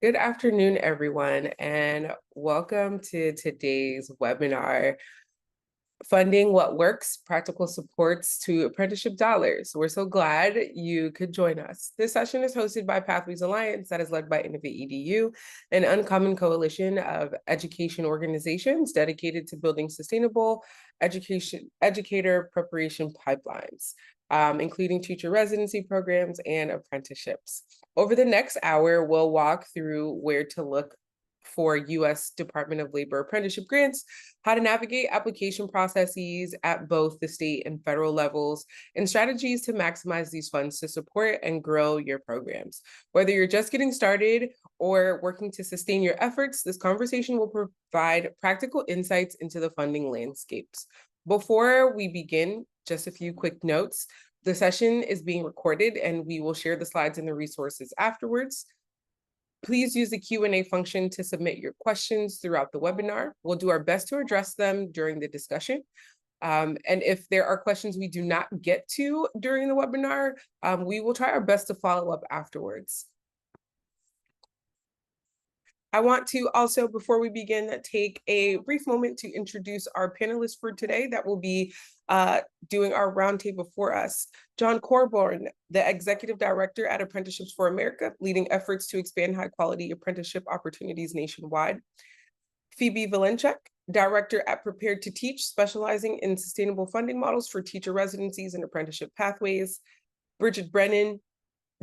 Good afternoon, everyone, and welcome to today's webinar, Funding What Works, Practical Supports to Apprenticeship Dollars. We're so glad you could join us. This session is hosted by Pathways Alliance that is led by InnovateEDU, an uncommon coalition of education organizations dedicated to building sustainable educator preparation pipelines. Including teacher residency programs and apprenticeships. Over the next hour, we'll walk through where to look for U.S. Department of Labor apprenticeship grants, how to navigate application processes at both the state and federal levels, and strategies to maximize these funds to support and grow your programs. Whether you're just getting started or working to sustain your efforts, this conversation will provide practical insights into the funding landscapes. Before we begin, just a few quick notes. The session is being recorded and we will share the slides and the resources afterwards. Please use the Q&A function to submit your questions throughout the webinar. We'll do our best to address them during the discussion. And if there are questions we do not get to during the webinar, we will try our best to follow up afterwards. I want to also, before we begin, take a brief moment to introduce our panelists for today that will be doing our roundtable for us. John Corborn, the Executive Director at Apprenticeships for America, leading efforts to expand high-quality apprenticeship opportunities nationwide. Phoebe Valenchek, Director at Prepared to Teach, specializing in sustainable funding models for teacher residencies and apprenticeship pathways. Bridget Brennan,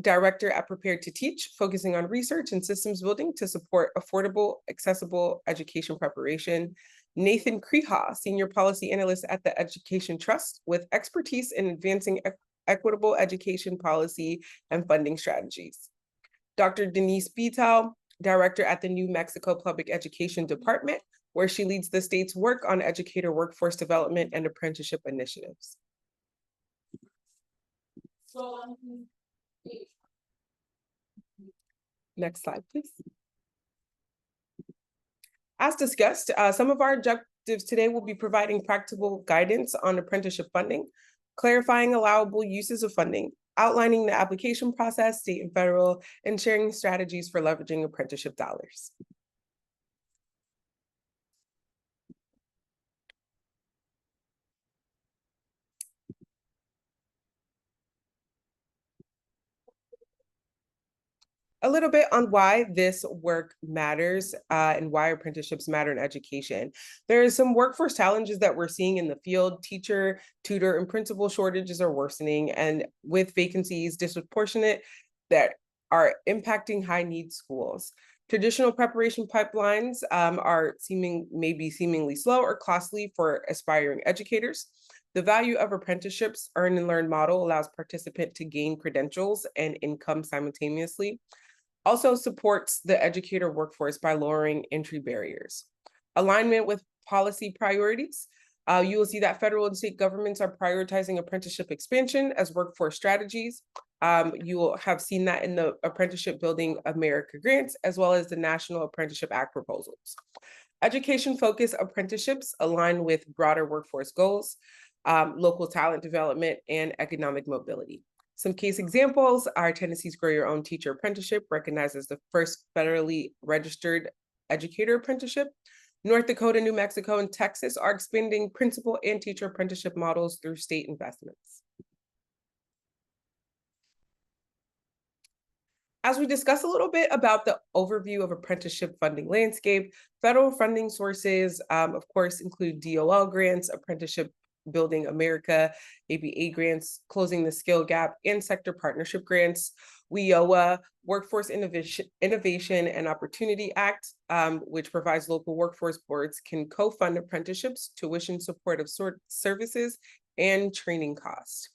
Director at Prepared to Teach, focusing on research and systems building to support affordable, accessible education preparation. Nathan Kreha, Senior Policy Analyst at the Education Trust, with expertise in advancing equitable education policy and funding strategies. Dr. Denise Betal, Director at the New Mexico Public Education Department, where she leads the state's work on educator workforce development and apprenticeship initiatives. Next slide, please. As discussed, some of our objectives today will be providing practical guidance on apprenticeship funding, clarifying allowable uses of funding, outlining the application process, state and federal, and sharing strategies for leveraging apprenticeship dollars. A little bit on why this work matters and why apprenticeships matter in education. There are some workforce challenges that we're seeing in the field. Teacher, tutor, and principal shortages are worsening, and with vacancies disproportionate that are impacting high-need schools. Traditional preparation pipelines are seemingly slow or costly for aspiring educators. The value of apprenticeships earn and learn model allows participants to gain credentials and income simultaneously. Also supports the educator workforce by lowering entry barriers. Alignment with policy priorities. You will see that federal and state governments are prioritizing apprenticeship expansion as workforce strategies. You will have seen that in the Apprenticeship Building America grants, as well as the National Apprenticeship Act proposals. Education-focused apprenticeships align with broader workforce goals, local talent development, and economic mobility. Some case examples are Tennessee's Grow Your Own Teacher Apprenticeship, recognized as the first federally registered educator apprenticeship. North Dakota, New Mexico, and Texas are expanding principal and teacher apprenticeship models through state investments. As we discuss a little bit about the overview of apprenticeship funding landscape, federal funding sources, of course, include DOL grants, Apprenticeship Building America, ABA grants, Closing the Skill Gap, and sector partnership grants. WIOA, Workforce Innovation and Opportunity Act, which provides local workforce boards can co-fund apprenticeships, tuition supportive services, and training costs.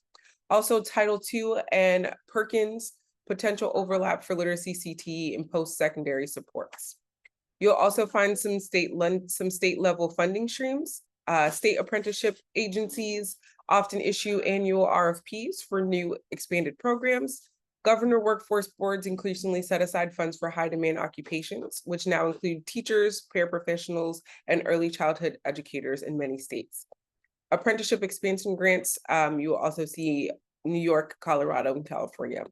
Also, Title II and Perkins, potential overlap for literacy, CTE, and post-secondary supports. You'll also find some state level funding streams. State apprenticeship agencies often issue annual RFPs for new expanded programs. Governor workforce boards increasingly set aside funds for high demand occupations, which now include teachers, paraprofessionals, and early childhood educators in many states. Apprenticeship expansion grants, you will also see New York, Colorado, and California.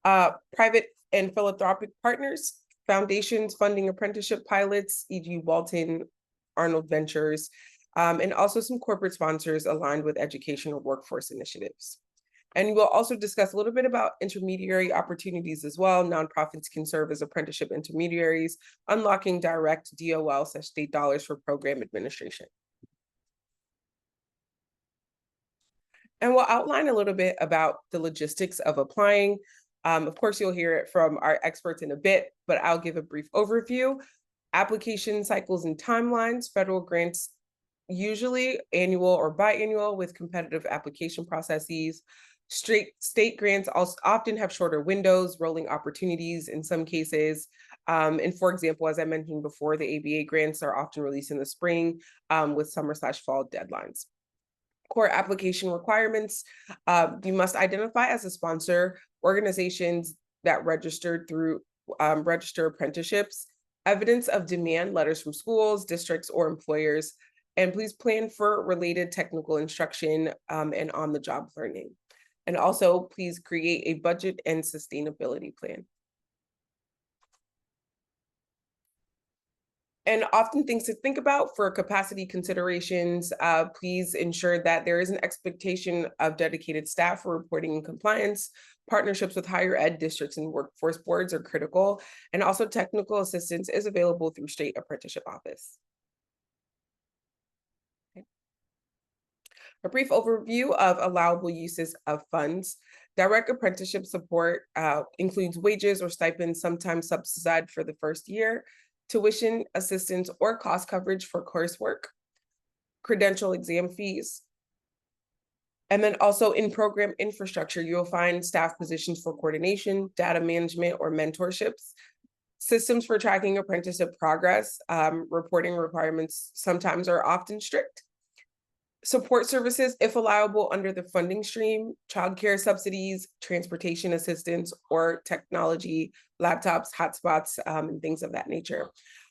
Private and philanthropic partners foundations funding apprenticeship pilots, e.g. Walton, Arnold Ventures, and also some corporate sponsors aligned with educational workforce initiatives. And we'll also discuss a little bit about intermediary opportunities as well. Nonprofits can serve as apprenticeship intermediaries, unlocking direct DOL/state dollars for program administration. And we'll outline a little bit about the logistics of applying. Of course, you'll hear it from our experts in a bit, but I'll give a brief overview. Application cycles and timelines. Federal grants usually annual or biannual with competitive application processes. State grants also often have shorter windows, rolling opportunities in some cases. And for example, as I mentioned before, the ABA grants are often released in the spring with summer/fall deadlines. Core application requirements. You must identify as a sponsor organizations that registered through register apprenticeships, evidence of demand letters from schools, districts, or employers, and please plan for related technical instruction and on-the-job learning. And also, please create a budget and sustainability plan. And often things to think about for capacity considerations, please ensure that there is an expectation of dedicated staff for reporting and compliance. Partnerships with higher ed districts and workforce boards are critical. And also technical assistance is available through state apprenticeship office. Okay. A brief overview of allowable uses of funds. Direct apprenticeship support includes wages or stipends, sometimes subsidized for the first year, tuition assistance or cost coverage for coursework, credential exam fees. And then also in program infrastructure, you'll find staff positions for coordination, data management, or mentorships, systems for tracking apprenticeship progress, reporting requirements sometimes are often strict. Support services, if allowable under the funding stream, childcare subsidies, transportation assistance, or technology, laptops, hotspots, and things of that nature.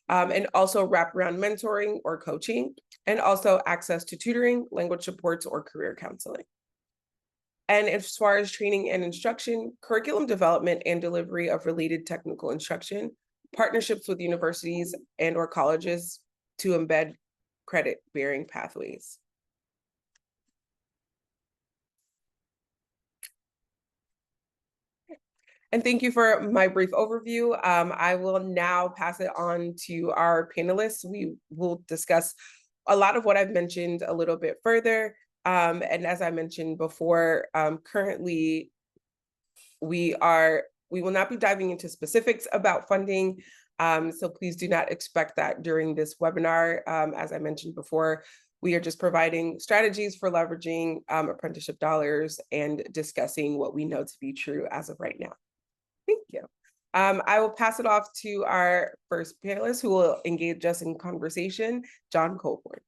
And also wraparound mentoring or coaching, and also access to tutoring, language supports, or career counseling. And as far as training and instruction, curriculum development and delivery of related technical instruction, partnerships with universities and or colleges to embed credit-bearing pathways. And thank you for my brief overview. I will now pass it on to our panelists. We will discuss a lot of what I've mentioned a little bit further. And as I mentioned before, currently we will not be diving into specifics about funding. So please do not expect that during this webinar. As I mentioned before, we are just providing strategies for leveraging apprenticeship dollars and discussing what we know to be true as of right now. Thank you. I will pass it off to our first panelist who will engage us in conversation, John Colborn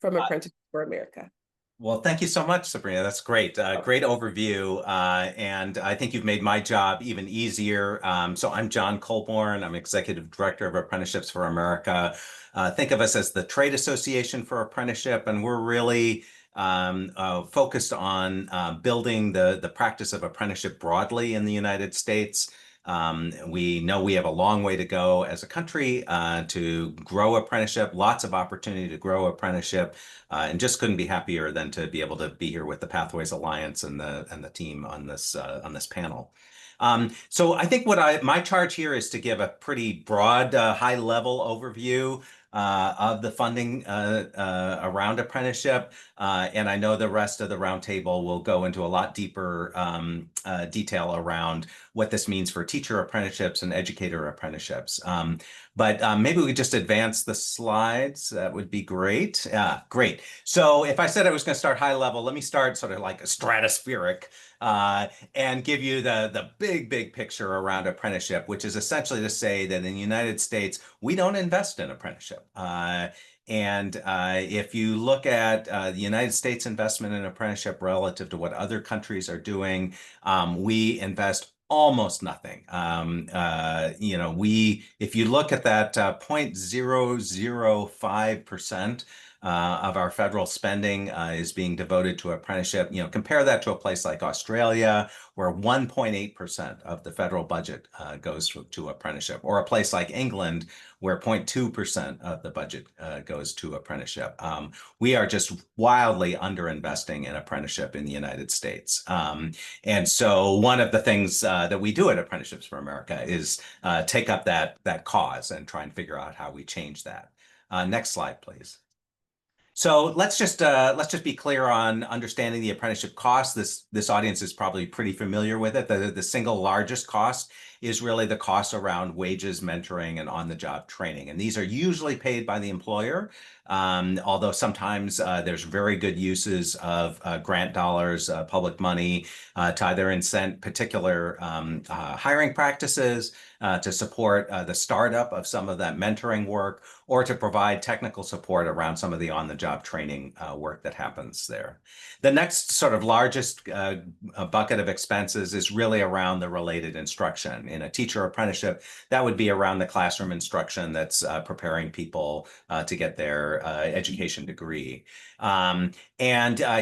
from Apprenticeship for America. Well, thank you so much, Sabrina. That's great. Great overview. And I think you've made my job even easier. So I'm John Colborn. I'm Executive Director of Apprenticeships for America. Think of us as the trade association for apprenticeship, and we're really focused on building the practice of apprenticeship broadly in the United States. We know we have a long way to go as a country to grow apprenticeship, lots of opportunity to grow apprenticeship, and just couldn't be happier than to be able to be here with the Pathways Alliance and the team on this panel. So I think my charge here is to give a pretty broad, high-level overview of the funding around apprenticeship. And I know the rest of the roundtable will go into a lot deeper detail around what this means for teacher apprenticeships and educator apprenticeships. But maybe we just advance the slides. That would be great. Great. So if I said I was going to start high level, let me start sort of like a stratospheric and give you the big picture around apprenticeship, which is essentially to say that in the United States, we don't invest in apprenticeship. And if you look at the United States investment in apprenticeship relative to what other countries are doing, we invest almost nothing. You know, if you look at that 0.005% of our federal spending is being devoted to apprenticeship. Compare that to a place like Australia, where 1.8% of the federal budget goes to apprenticeship, or a place like England, where 0.2% of the budget goes to apprenticeship. We are just wildly underinvesting in apprenticeship in the United States. And so one of the things that we do at Apprenticeships for America is take up that cause and try and figure out how we change that. Next slide, please. So let's just be clear on understanding the apprenticeship cost. This audience is probably pretty familiar with it. The single largest cost is really the cost around wages, mentoring, and on-the-job training. And these are usually paid by the employer, although sometimes there's very good uses of grant dollars, public money, to either incent particular hiring practices, to support the startup of some of that mentoring work, or to provide technical support around some of the on-the-job training work that happens there. The next sort of largest bucket of expenses is really around the related instruction. In a teacher apprenticeship, that would be around the classroom instruction that's preparing people to get their education degree. And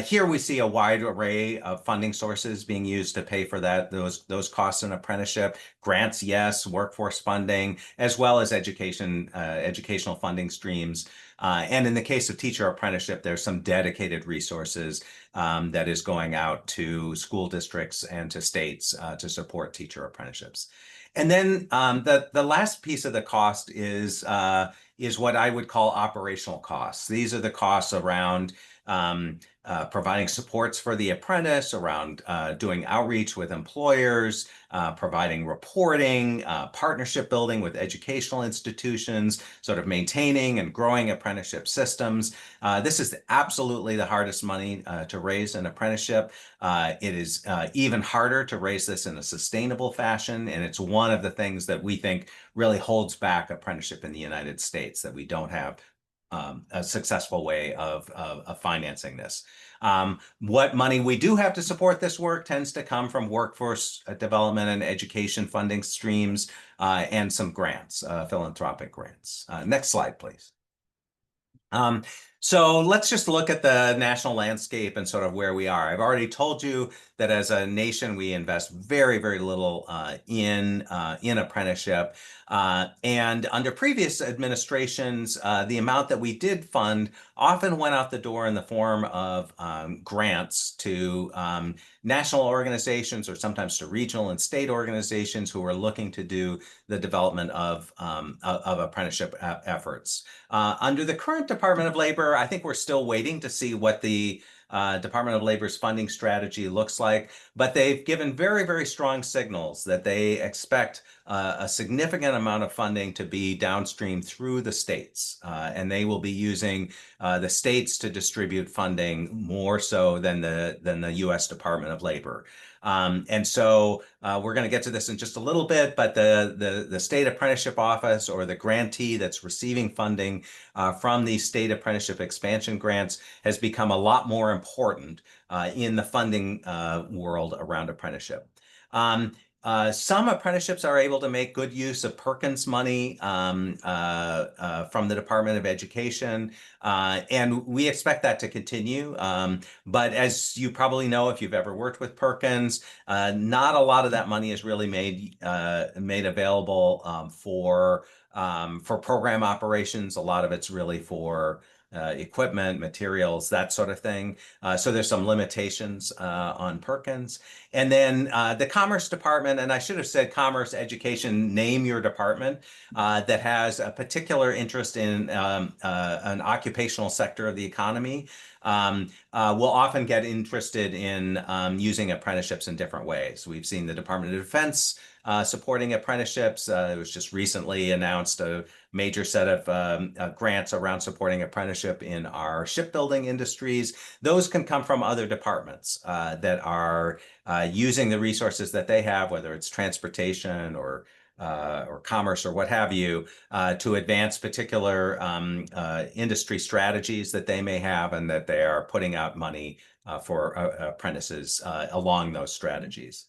here we see a wide array of funding sources being used to pay for those costs in apprenticeship. Grants, yes, workforce funding, as well as educational funding streams. And in the case of teacher apprenticeship, there's some dedicated resources that is going out to school districts and to states to support teacher apprenticeships. And then the last piece of the cost is what I would call operational costs. These are the costs around providing supports for the apprentice, around doing outreach with employers, providing reporting, partnership building with educational institutions, sort of maintaining and growing apprenticeship systems. This is absolutely the hardest money to raise in apprenticeship. It is even harder to raise this in a sustainable fashion, and it's one of the things that we think really holds back apprenticeship in the United States, that we don't have a successful way of financing this. What money we do have to support this work tends to come from workforce development and education funding streams and some grants, philanthropic grants. Next slide, please. So let's just look at the national landscape and sort of where we are. I've already told you that as a nation, we invest very, very little in apprenticeship. And under previous administrations, the amount that we did fund often went out the door in the form of grants to national organizations, or sometimes to regional and state organizations who were looking to do the development of apprenticeship efforts. Under the current Department of Labor, I think we're still waiting to see what the Department of Labor's funding strategy looks like, but they've given very, very strong signals that they expect a significant amount of funding to be downstream through the states, and they will be using the states to distribute funding more so than the U.S. Department of Labor. And so we're going to get to this in just a little bit, but the state apprenticeship office, or the grantee that's receiving funding from these state apprenticeship expansion grants, has become a lot more important in the funding world around apprenticeship. Some apprenticeships are able to make good use of Perkins money from the Department of Education, and we expect that to continue. But as you probably know, if you've ever worked with Perkins, not a lot of that money is really made available for program operations. A lot of it's really for equipment, materials, that sort of thing. So there's some limitations on Perkins. And then the Commerce Department, and I should have said Commerce, Education, name your department, that has a particular interest in an occupational sector of the economy, will often get interested in using apprenticeships in different ways. We've seen the Department of Defense supporting apprenticeships. It was just recently announced a major set of grants around supporting apprenticeship in our shipbuilding industries. Those can come from other departments that are using the resources that they have, whether it's transportation or commerce or what have you, to advance particular industry strategies that they may have, and that they are putting out money for apprentices along those strategies.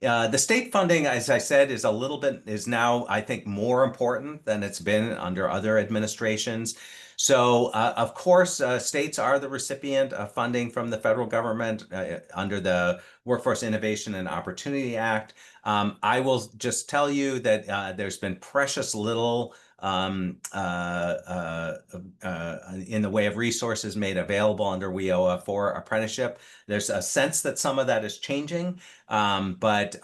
The state funding, as I said, is now, I think, more important than it's been under other administrations. So, of course, states are the recipient of funding from the federal government under the Workforce Innovation and Opportunity Act. I will just tell you that there's been precious little in the way of resources made available under WIOA for apprenticeship. There's a sense that some of that is changing. But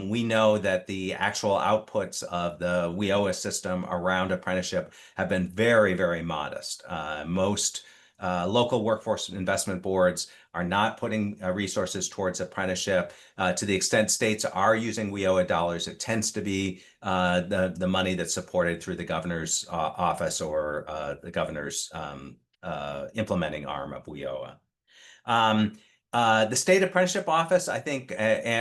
we know that the actual outputs of the WIOA system around apprenticeship have been very, very modest. Most local workforce investment boards are not putting resources towards apprenticeship. To the extent states are using WIOA dollars, it tends to be the money that's supported through the governor's office or the governor's implementing arm of WIOA. The state apprenticeship office, I think,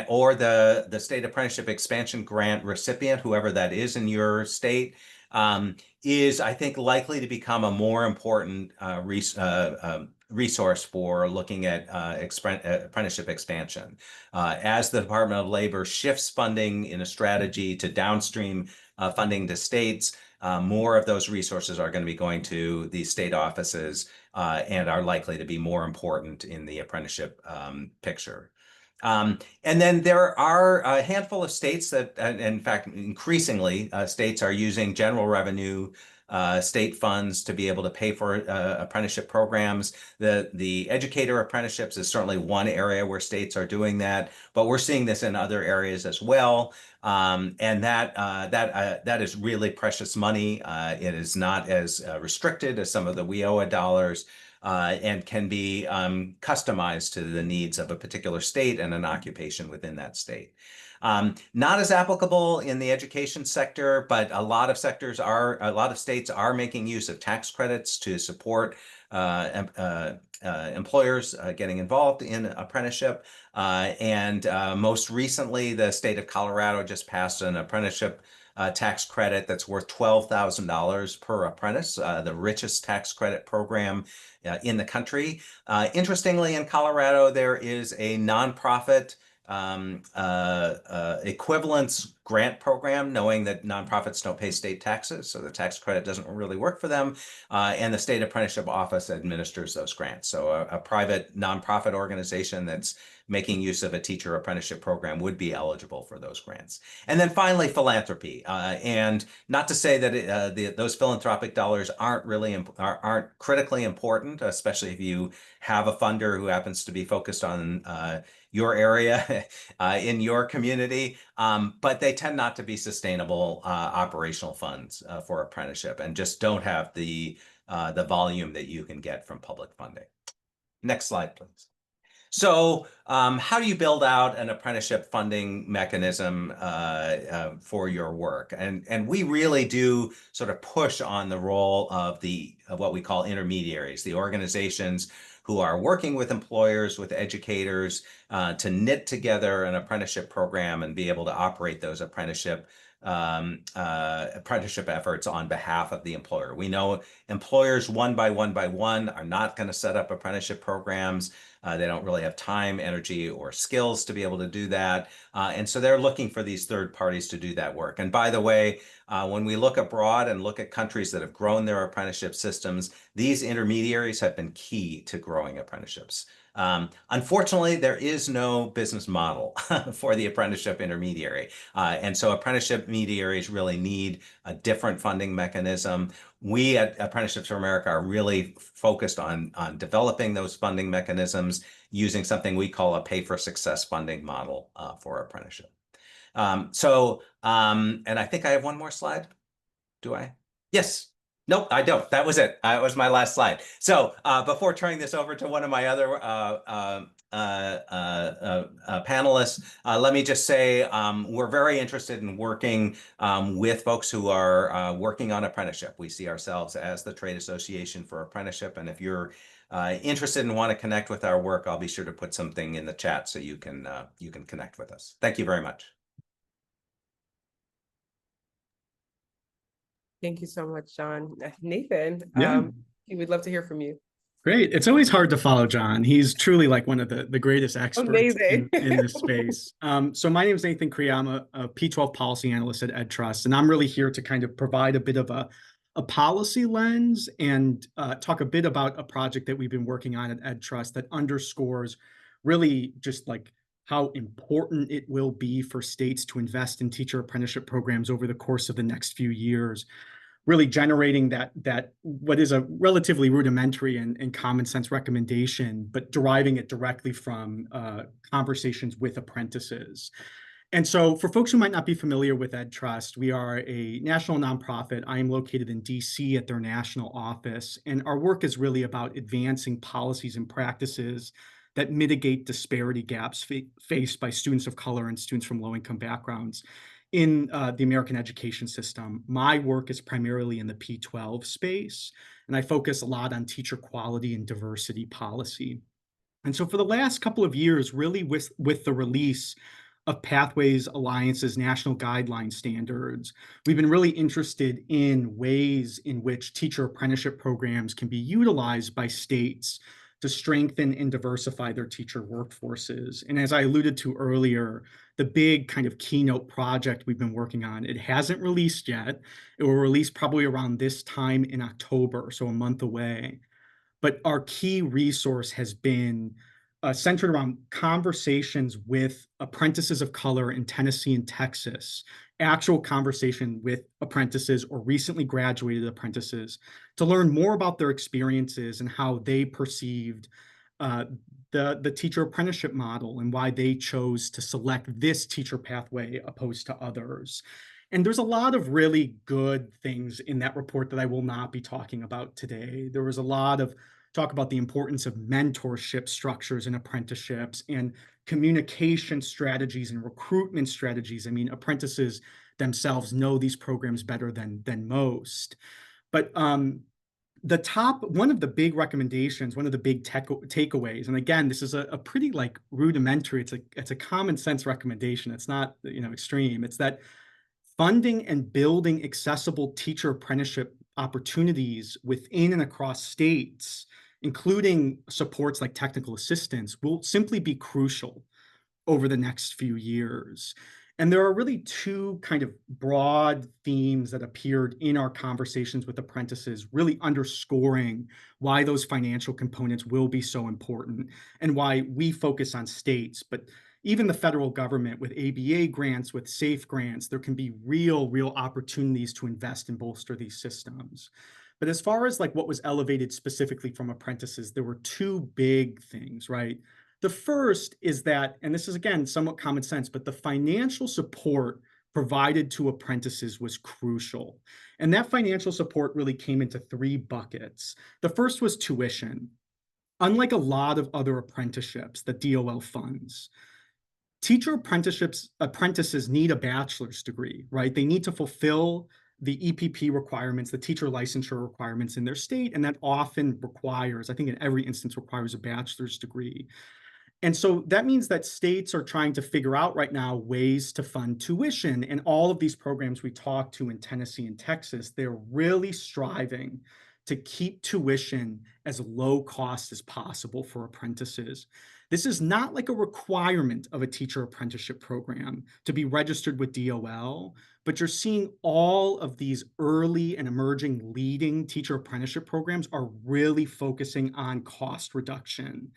or the state apprenticeship expansion grant recipient, whoever that is in your state, is, I think, likely to become a more important resource for looking at apprenticeship expansion. As the Department of Labor shifts funding in a strategy to downstream funding to states, more of those resources are going to be going to the state offices and are likely to be more important in the apprenticeship picture. And then there are a handful of states that, in fact, increasingly, states are using general revenue state funds to be able to pay for apprenticeship programs. The educator apprenticeships is certainly one area where states are doing that, but we're seeing this in other areas as well. And that is really precious money. It is not as restricted as some of the WIOA dollars. And can be customized to the needs of a particular state and an occupation within that state. Not as applicable in the education sector, but a lot of states are making use of tax credits to support employers getting involved in apprenticeship. And most recently, the state of Colorado just passed an apprenticeship tax credit that's worth $12,000 per apprentice, the richest tax credit program in the country. Interestingly, in Colorado, there is a nonprofit equivalence grant program, knowing that nonprofits don't pay state taxes, so the tax credit doesn't really work for them. And the state apprenticeship office administers those grants. So a private nonprofit organization that's making use of a teacher apprenticeship program would be eligible for those grants. And then finally, philanthropy. And not to say that those philanthropic dollars aren't critically important, especially if you have a funder who happens to be focused on your area in your community, but they tend not to be sustainable operational funds for apprenticeship and just don't have the volume that you can get from public funding. Next slide, please. So how do you build out an apprenticeship funding mechanism for your work? And we really do sort of push on the role of what we call intermediaries, the organizations who are working with employers, with educators, to knit together an apprenticeship program and be able to operate those apprenticeship efforts on behalf of the employer. We know employers one by one are not going to set up apprenticeship programs. They don't really have time, energy, or skills to be able to do that. And so they're looking for these third parties to do that work. And by the way, when we look abroad and look at countries that have grown their apprenticeship systems, these intermediaries have been key to growing apprenticeships. Unfortunately, there is no business model for the apprenticeship intermediary. And so apprenticeship intermediaries really need a different funding mechanism. We at Apprenticeships for America are really focused on developing those funding mechanisms using something we call a pay-for-success funding model for apprenticeship. And I think I have one more slide. Do I? Yes. Nope, I don't. That was it. It was my last slide. So before turning this over to one of my other panelists, let me just say we're very interested in working with folks who are working on apprenticeship. We see ourselves as the trade association for apprenticeship. And if you're interested and want to connect with our work, I'll be sure to put something in the chat so you can connect with us. Thank you very much. Thank you so much, John. Nathan, Yeah. we'd love to hear from you. Great. It's always hard to follow John. He's truly like one of the greatest experts Amazing. in this space. So my name is Nathan Cree. I'm a P12 policy analyst at EdTrust, and I'm really here to kind of provide a bit of a policy lens and talk a bit about a project that we've been working on at EdTrust that underscores really just like how important it will be for states to invest in teacher apprenticeship programs over the course of the next few years, really generating that what is a relatively rudimentary and common sense recommendation, but deriving it directly from conversations with apprentices. And so for folks who might not be familiar with EdTrust, we are a national nonprofit. I am located in DC at their national office, and our work is really about advancing policies and practices that mitigate disparity gaps faced by students of color and students from low-income backgrounds in the American education system. My work is primarily in the P12 space, and I focus a lot on teacher quality and diversity policy. And so for the last couple of years, really with the release of Pathways Alliance's national guideline standards, we've been really interested in ways in which teacher apprenticeship programs can be utilized by states to strengthen and diversify their teacher workforces. And as I alluded to earlier, the big kind of keynote project we've been working on, it hasn't released yet. It will release probably around this time in October, so a month away. But our key resource has been centered around conversations with apprentices of color in Tennessee and Texas, actual conversation with apprentices or recently graduated apprentices to learn more about their experiences and how they perceived the teacher apprenticeship model and why they chose to select this teacher pathway opposed to others. And there's a lot of really good things in that report that I will not be talking about today. There was a lot of talk about the importance of mentorship structures and apprenticeships and communication strategies and recruitment strategies. I mean, apprentices themselves know these programs better than most. But one of the big recommendations, one of the big takeaways, and again, this is a pretty like rudimentary, it's a common sense recommendation. It's not, extreme. It's that funding and building accessible teacher apprenticeship opportunities within and across states, including supports like technical assistance, will simply be crucial over the next few years. And there are really two kind of broad themes that appeared in our conversations with apprentices, really underscoring why those financial components will be so important and why we focus on states. But even the federal government with ABA grants, with SAFE grants, there can be real opportunities to invest and bolster these systems. But as far as like what was elevated specifically from apprentices, there were two big things, right? The first is that, and this is again somewhat common sense, but the financial support provided to apprentices was crucial. And that financial support really came into three buckets. The first was tuition. Unlike a lot of other apprenticeships that DOL funds, teacher apprentices need a bachelor's degree, right? They need to fulfill the EPP requirements, the teacher licensure requirements in their state, and that often requires, I think in every instance, requires a bachelor's degree. And so that means that states are trying to figure out right now ways to fund tuition. And all of these programs we talked to in Tennessee and Texas, they're really striving to keep tuition as low cost as possible for apprentices. This is not like a requirement of a teacher apprenticeship program to be registered with DOL, but you're seeing all of these early and emerging leading teacher apprenticeship programs are really focusing on cost reduction.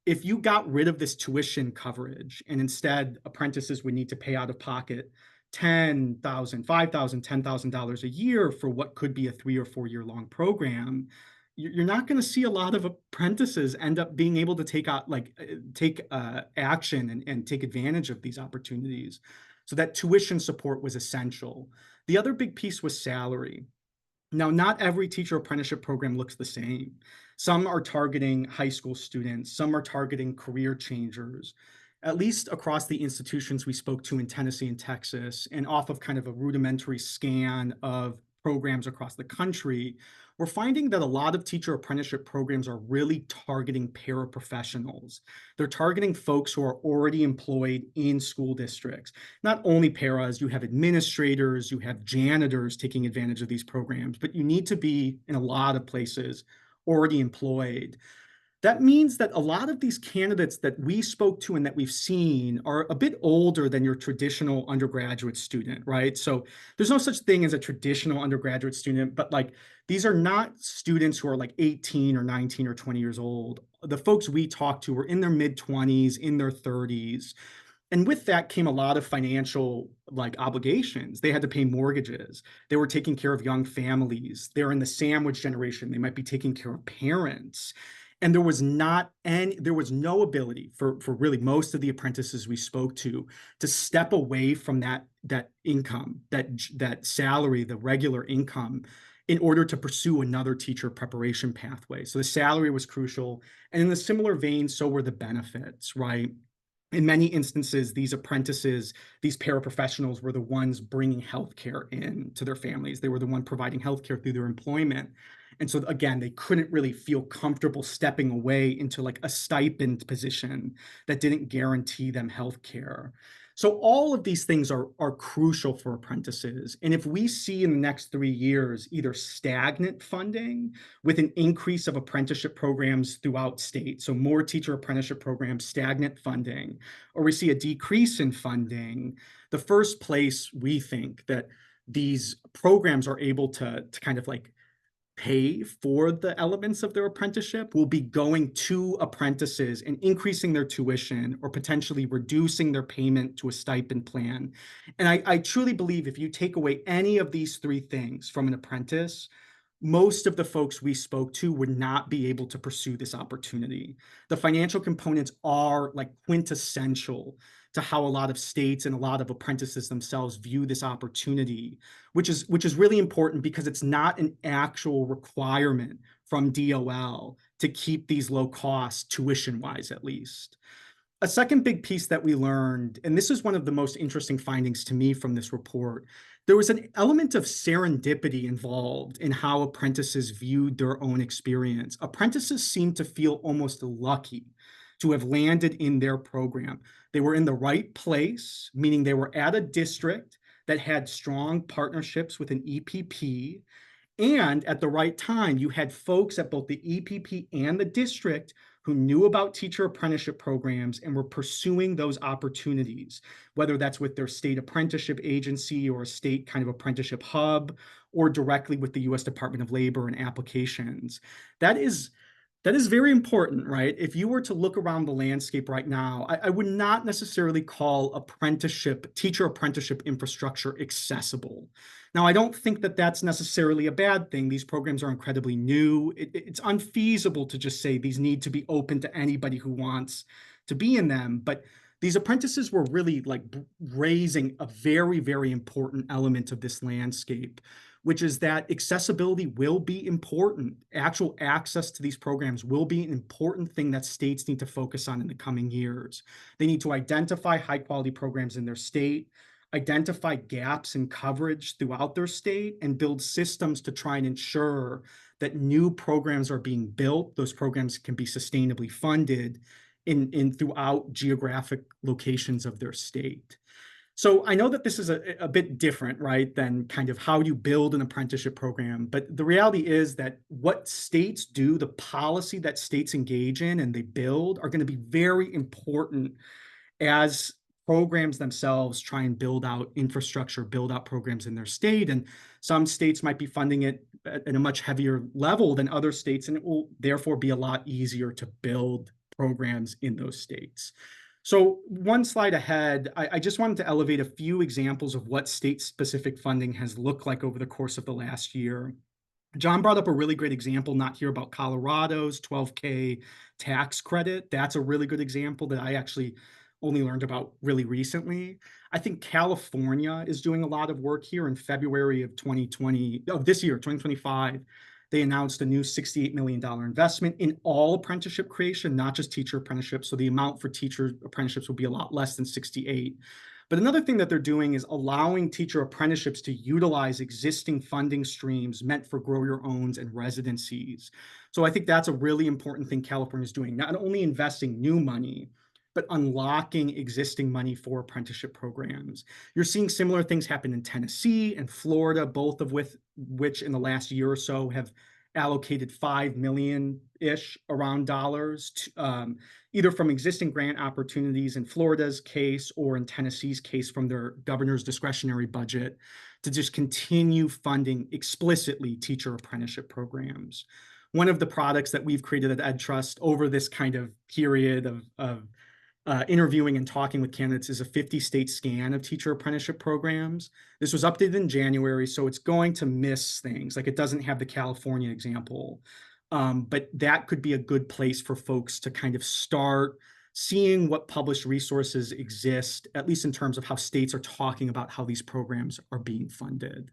If you got rid of this tuition coverage and instead apprentices would need to pay out of pocket $10,000, $5,000, $10,000 a year for what could be a 3 or 4 year long program, you're not going to see a lot of apprentices end up being able to take action and take advantage of these opportunities. So that tuition support was essential. The other big piece was salary. Now, not every teacher apprenticeship program looks the same. Some are targeting high school students, some are targeting career changers. At least across the institutions we spoke to in Tennessee and Texas, and off of kind of a rudimentary scan of programs across the country, we're finding that a lot of teacher apprenticeship programs are really targeting paraprofessionals. They're targeting folks who are already employed in school districts. Not only paras, you have administrators, you have janitors taking advantage of these programs, but you need to be, in a lot of places, already employed. That means that a lot of these candidates that we spoke to and that we've seen are a bit older than your traditional undergraduate student, right? So there's no such thing as a traditional undergraduate student, but like these are not students who are like 18 or 19 or 20 years old. The folks we talked to were in their mid-20s, in their 30s. And with that came a lot of financial like obligations. They had to pay mortgages. They were taking care of young families. They're in the sandwich generation. They might be taking care of parents. And there was no ability for really most of the apprentices we spoke to step away from that income, that salary, the regular income, in order to pursue another teacher preparation pathway. So the salary was crucial. And in a similar vein, so were the benefits, right? In many instances, these apprentices, these paraprofessionals were the ones bringing healthcare in to their families. They were the one providing healthcare through their employment. And so again, they couldn't really feel comfortable stepping away into like a stipend position that didn't guarantee them healthcare. So all of these things are crucial for apprentices. And if we see in the next 3 years either stagnant funding with an increase of apprenticeship programs throughout state, so more teacher apprenticeship programs, stagnant funding, or we see a decrease in funding, the first place we think that these programs are able to kind of like pay for the elements of their apprenticeship will be going to apprentices and increasing their tuition or potentially reducing their payment to a stipend plan. And I truly believe if you take away any of these three things from an apprentice, most of the folks we spoke to would not be able to pursue this opportunity. The financial components are like quintessential to how a lot of states and a lot of apprentices themselves view this opportunity, which is really important because it's not an actual requirement from DOL to keep these low costs tuition-wise at least. A second big piece that we learned, and this is one of the most interesting findings to me from this report, there was an element of serendipity involved in how apprentices viewed their own experience. Apprentices seemed to feel almost lucky to have landed in their program. They were in the right place, meaning they were at a district that had strong partnerships with an EPP. And at the right time, you had folks at both the EPP and the district who knew about teacher apprenticeship programs and were pursuing those opportunities, whether that's with their state apprenticeship agency or a state kind of apprenticeship hub, or directly with the U.S. Department of Labor and applications. That is very important, right? If you were to look around the landscape right now, I would not necessarily call teacher apprenticeship infrastructure accessible. Now, I don't think that that's necessarily a bad thing. These programs are incredibly new. It's unfeasible to just say these need to be open to anybody who wants to be in them. But these apprentices were really like raising a very, very important element of this landscape, which is that accessibility will be important. Actual access to these programs will be an important thing that states need to focus on in the coming years. They need to identify high-quality programs in their state, identify gaps in coverage throughout their state, and build systems to try and ensure that new programs are being built. Those programs can be sustainably funded in throughout geographic locations of their state. So I know that this is a bit different, right, than kind of how you build an apprenticeship program. But the reality is that what states do, the policy that states engage in and they build are going to be very important as programs themselves try and build out infrastructure, build out programs in their state. And some states might be funding it at a much heavier level than other states, and it will therefore be a lot easier to build programs in those states. So one slide ahead, I just wanted to elevate a few examples of what state-specific funding has looked like over the course of the last year. John brought up a really great example, not here, about Colorado's 12K tax credit. That's a really good example that I actually only learned about really recently. I think California is doing a lot of work here. In February of 2025. They announced a new $68 million investment in all apprenticeship creation, not just teacher apprenticeships. So the amount for teacher apprenticeships will be a lot less than 68. But another thing that they're doing is allowing teacher apprenticeships to utilize existing funding streams meant for grow your owns and residencies. So I think that's a really important thing California is doing, not only investing new money, but unlocking existing money for apprenticeship programs. You're seeing similar things happen in Tennessee and Florida, both of which in the last year or so have allocated 5 million-ish around dollars to, either from existing grant opportunities in Florida's case or in Tennessee's case from their governor's discretionary budget to just continue funding explicitly teacher apprenticeship programs. One of the products that we've created at EdTrust over this kind of period of interviewing and talking with candidates is a 50-state scan of teacher apprenticeship programs. This was updated in January, so it's going to miss things. Like, it doesn't have the California example. But that could be a good place for folks to kind of start seeing what published resources exist, at least in terms of how states are talking about how these programs are being funded.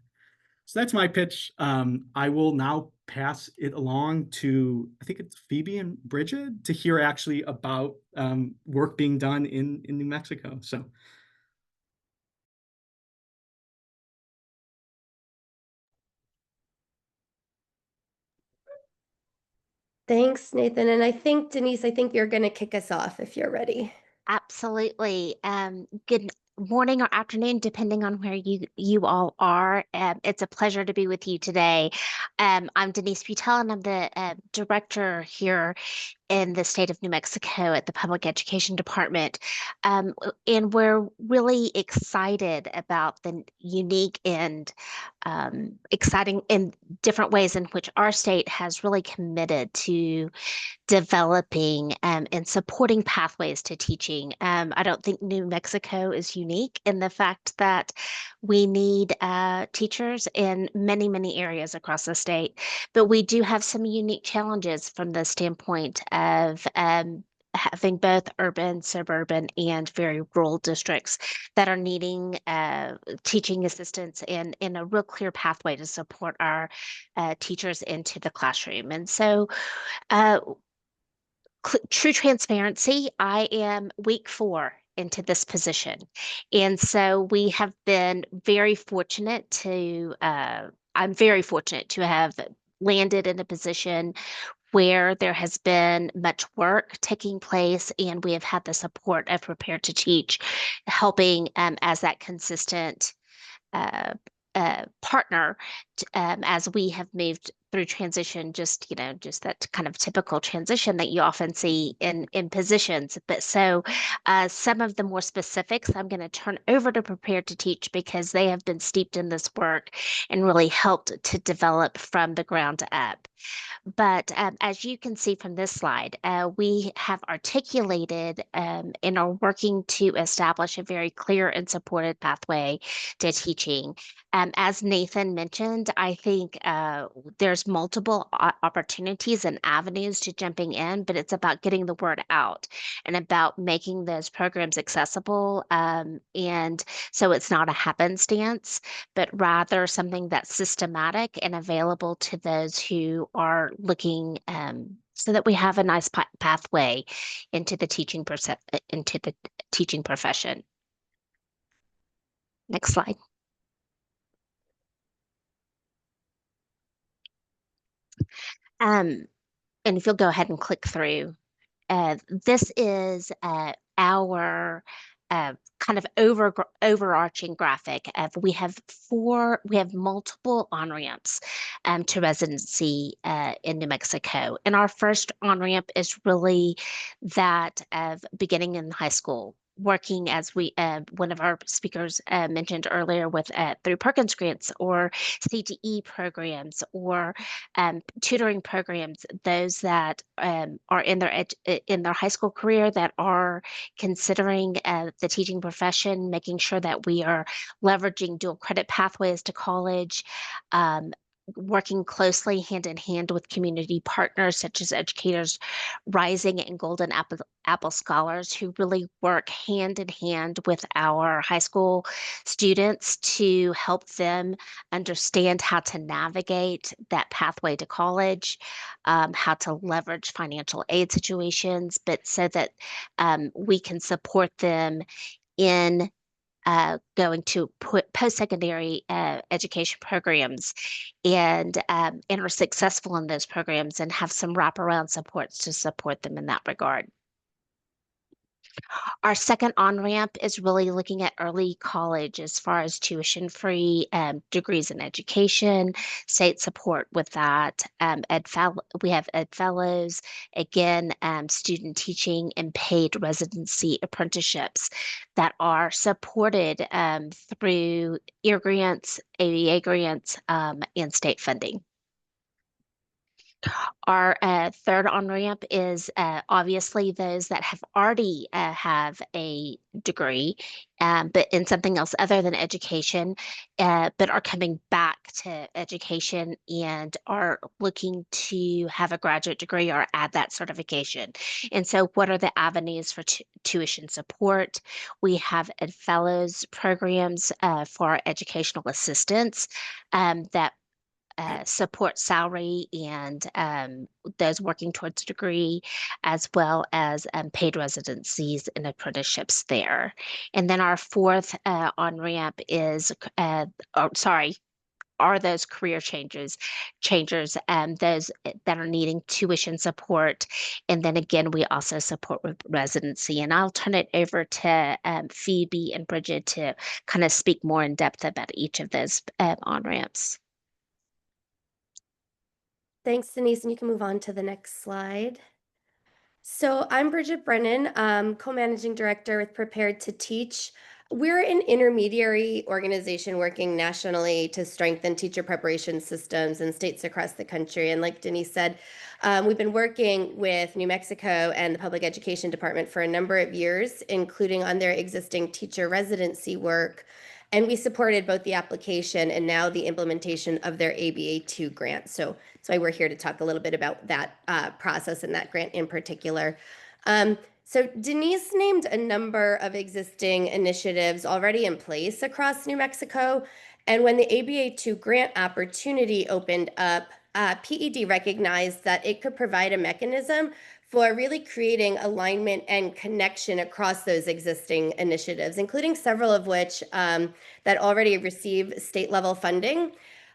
So that's my pitch. I will now pass it along to, I think it's Phoebe and Bridget, to hear actually about work being done in New Mexico. So. Thanks, Nathan. And I think, Denise, I think you're going to kick us off if you're ready. Absolutely. Good morning or afternoon, depending on where you all are. It's a pleasure to be with you today. I'm Denise Butel, and I'm the director here in the state of New Mexico at the Public Education Department. And we're really excited about the unique and exciting and different ways in which our state has really committed to developing and supporting pathways to teaching. I don't think New Mexico is unique in the fact that we need teachers in many, many areas across the state, but we do have some unique challenges from the standpoint of having both urban, suburban, and very rural districts that are needing teaching assistance and in a real clear pathway to support our teachers into the classroom. And so true transparency, I am week 4 into this position. And so we have been very fortunate to, I'm very fortunate to have landed in a position where there has been much work taking place, and we have had the support of Prepare to Teach, helping as that consistent partner as we have moved through transition, just that kind of typical transition that you often see in positions. But so some of the more specifics I'm going to turn over to Prepare to Teach, because they have been steeped in this work and really helped to develop from the ground up. But as you can see from this slide, we have articulated and are working to establish a very clear and supported pathway to teaching. As Nathan mentioned, I think there's multiple opportunities and avenues to jumping in, but it's about getting the word out and about making those programs accessible. And so it's not a happenstance, but rather something that's systematic and available to those who are looking so that we have a nice pathway into the teaching profession. Next slide. And if you'll go ahead and click through, this is our kind of overarching graphic of we have multiple on-ramps to residency in New Mexico. And our first on-ramp is really that of beginning in high school, working as one of our speakers mentioned earlier with through Perkins grants or CTE programs or tutoring programs, those that are in their high school career that are considering the teaching profession, making sure that we are leveraging dual credit pathways to college, working closely hand in hand with community partners such as Educators Rising and Golden Apple Scholars, who really work hand in hand with our high school students to help them understand how to navigate that pathway to college, how to leverage financial aid situations, but so that we can support them in going to post-secondary education programs and are successful in those programs and have some wraparound supports to support them in that regard. Our second on-ramp is really looking at early college as far as tuition-free degrees in education, state support with that. We have Ed Fellows, again, student teaching and paid residency apprenticeships that are supported through EAR grants, ABA grants, and state funding. Our third on-ramp is obviously those that have already have a degree, but in something else other than education, but are coming back to education and are looking to have a graduate degree or add that certification. And so what are the avenues for tuition support? We have Ed Fellows programs for educational assistants that support salary and those working towards a degree, as well as paid residencies and apprenticeships there. And then our fourth on-ramp is, are those career changers, those that are needing tuition support. And then again, we also support with residency. And I'll turn it over to Phoebe and Bridget to kind of speak more in depth about each of those on-ramps. Thanks, Denise, and you can move on to the next slide. So I'm Bridget Brennan, co-managing director with Prepared to Teach. We're an intermediary organization working nationally to strengthen teacher preparation systems in states across the country. And like Denise said, we've been working with New Mexico and the Public Education Department for a number of years, including on their existing teacher residency work. And we supported both the application and now the implementation of their ABA2 grant. So that's why we're here to talk a little bit about that process and that grant in particular. So Denise named a number of existing initiatives already in place across New Mexico. And when the ABA2 grant opportunity opened up, PED recognized that it could provide a mechanism for really creating alignment and connection across those existing initiatives, including several of which that already receive state level funding,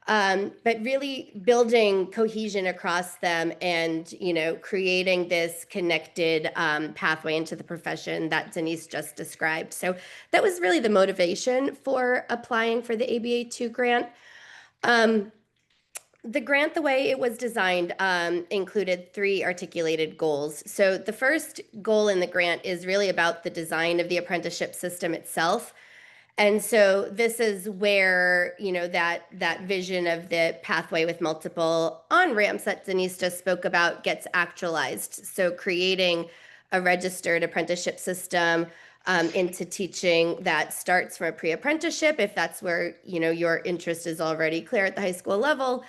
but really building cohesion across them and, creating this connected pathway into the profession that Denise just described. So that was really the motivation for applying for the ABA2 grant. The grant, the way it was designed, included 3 articulated goals. So the first goal in the grant is really about the design of the apprenticeship system itself. And so this is where, that vision of the pathway with multiple on-ramps that Denise just spoke about gets actualized. So creating a registered apprenticeship system into teaching that starts from a pre-apprenticeship, if that's where, your interest is already clear at the high school level,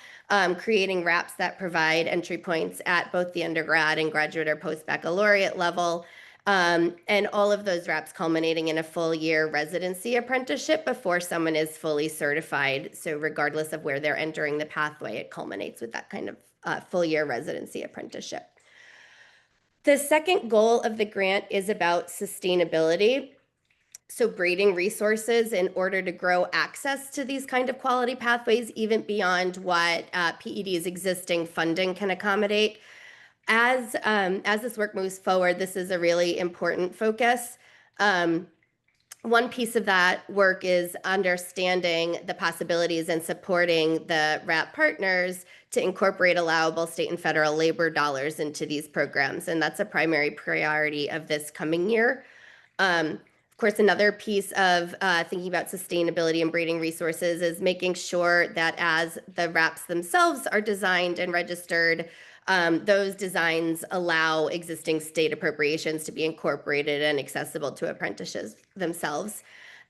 creating RAPs that provide entry points at both the undergrad and graduate or post-baccalaureate level, and all of those RAPs culminating in a full year residency apprenticeship before someone is fully certified. So regardless of where they're entering the pathway, it culminates with that kind of full year residency apprenticeship. The second goal of the grant is about sustainability. So breeding resources in order to grow access to these kind of quality pathways, even beyond what PED's existing funding can accommodate. As this work moves forward, this is a really important focus. One piece of that work is understanding the possibilities and supporting the RAP partners to incorporate allowable state and federal labor dollars into these programs. And that's a primary priority of this coming year. Of course, another piece of thinking about sustainability and breeding resources is making sure that as the RAPs themselves are designed and registered, those designs allow existing state appropriations to be incorporated and accessible to apprentices themselves.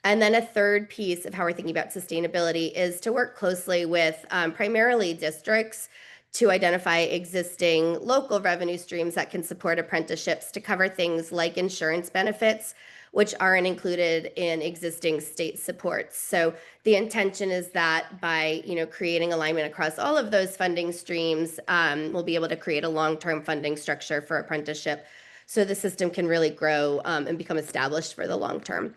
And then a third piece of how we're thinking about sustainability is to work closely with primarily districts to identify existing local revenue streams that can support apprenticeships to cover things like insurance benefits, which aren't included in existing state supports. So the intention is that by creating alignment across all of those funding streams, we'll be able to create a long-term funding structure for apprenticeship so the system can really grow and become established for the long term.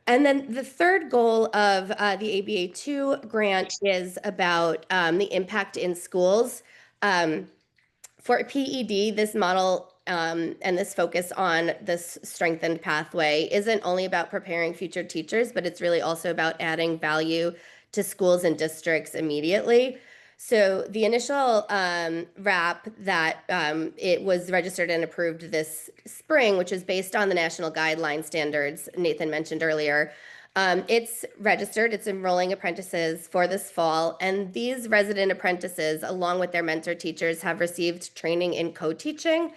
And then the third goal of the ABA2 grant is about the impact in schools. For PED, this model and this focus on this strengthened pathway isn't only about preparing future teachers, but it's really also about adding value to schools and districts immediately. So the initial RAP that it was registered and approved this spring, which is based on the national guideline standards Nathan mentioned earlier, it's registered, it's enrolling apprentices for this fall, and these resident apprentices, along with their mentor teachers, have received training in co-teaching.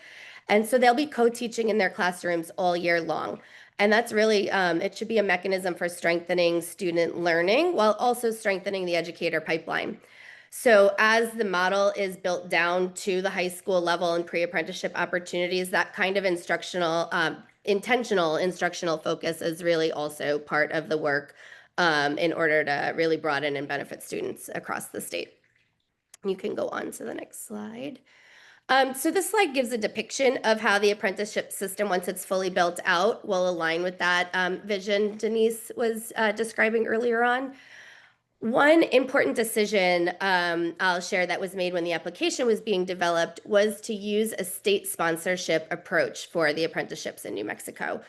And so they'll be co-teaching in their classrooms all year long. And that's really, it should be a mechanism for strengthening student learning while also strengthening the educator pipeline. So as the model is built down to the high school level and pre-apprenticeship opportunities, that kind of intentional instructional focus is really also part of the work in order to really broaden and benefit students across the state. You can go on to the next slide. So this slide gives a depiction of how the apprenticeship system, once it's fully built out, will align with that vision Denise was describing earlier on. One important decision I'll share that was made when the application was being developed was to use a state sponsorship approach for the apprenticeships in New Mexico.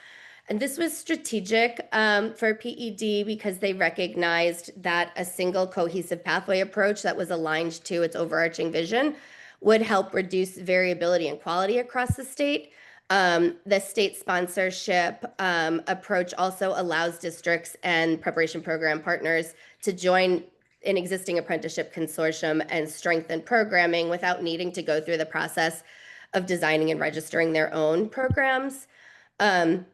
And this was strategic for PED because they recognized that a single cohesive pathway approach that was aligned to its overarching vision would help reduce variability and quality across the state. The state sponsorship approach also allows districts and preparation program partners to join an existing apprenticeship consortium and strengthen programming without needing to go through the process of designing and registering their own programs. And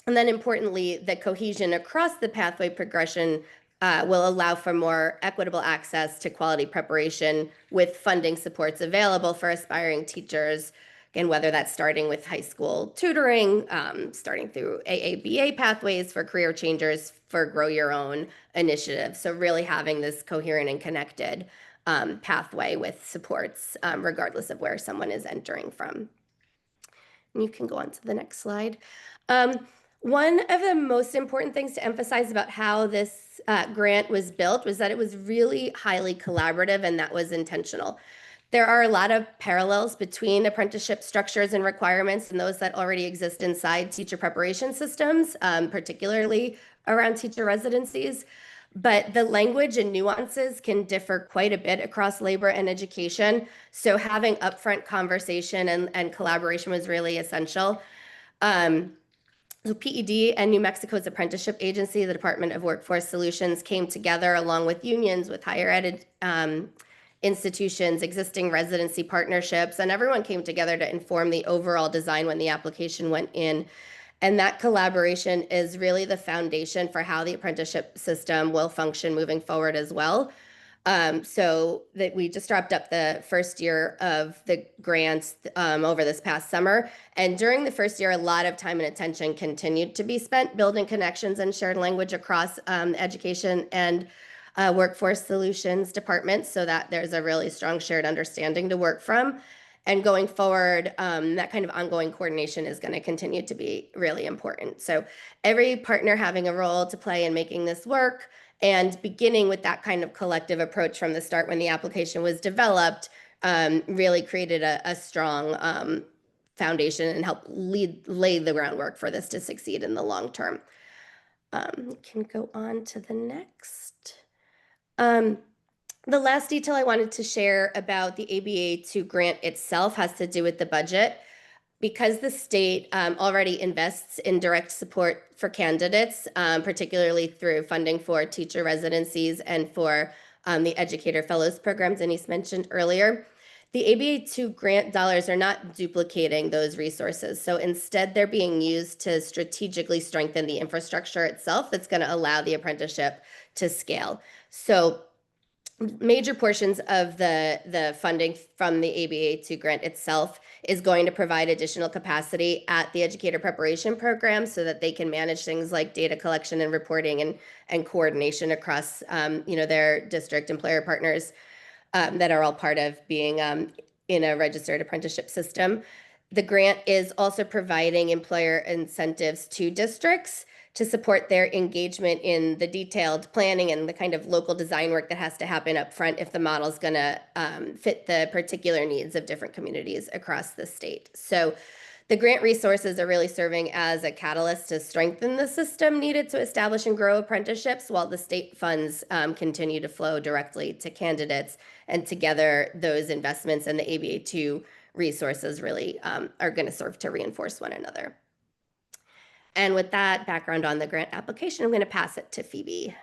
then importantly, the cohesion across the pathway progression will allow for more equitable access to quality preparation with funding supports available for aspiring teachers. Again, whether that's starting with high school tutoring, starting through AABA pathways for career changers for Grow Your Own initiatives. So really having this coherent and connected pathway with supports, regardless of where someone is entering from. And you can go on to the next slide. One of the most important things to emphasize about how this grant was built was that it was really highly collaborative, and that was intentional. There are a lot of parallels between apprenticeship structures and requirements and those that already exist inside teacher preparation systems, particularly around teacher residencies. But the language and nuances can differ quite a bit across labor and education. So having upfront conversation and collaboration was really essential. So PED and New Mexico's apprenticeship agency, the Department of Workforce Solutions, came together along with unions, with higher ed institutions, existing residency partnerships, and everyone came together to inform the overall design when the application went in. And that collaboration is really the foundation for how the apprenticeship system will function moving forward as well. So that we just wrapped up the first year of the grants over this past summer. And during the first year, a lot of time and attention continued to be spent building connections and shared language across education and workforce solutions departments so that there's a really strong shared understanding to work from. And going forward, that kind of ongoing coordination is going to continue to be really important. So every partner having a role to play in making this work, and beginning with that kind of collective approach from the start when the application was developed really created a strong foundation and helped lay the groundwork for this to succeed in the long term. Can go on to the next. The last detail I wanted to share about the ABA2 grant itself has to do with the budget. Because the state already invests in direct support for candidates, particularly through funding for teacher residencies and for the educator fellows program Denise mentioned earlier, the ABA2 grant dollars are not duplicating those resources. So instead, they're being used to strategically strengthen the infrastructure itself that's going to allow the apprenticeship to scale. So major portions of the funding from the ABA2 grant itself is going to provide additional capacity at the educator preparation program so that they can manage things like data collection and reporting and coordination across their district employer partners that are all part of being in a registered apprenticeship system. The grant is also providing employer incentives to districts to support their engagement in the detailed planning and the kind of local design work that has to happen up front if the model is going to fit the particular needs of different communities across the state. So The grant resources are really serving as a catalyst to strengthen the system needed to establish and grow apprenticeships, while the state funds continue to flow directly to candidates. And together, those investments and the ABA2 resources really are going to serve to reinforce one another. And with that background on the grant application, I'm going to pass it to Phoebe.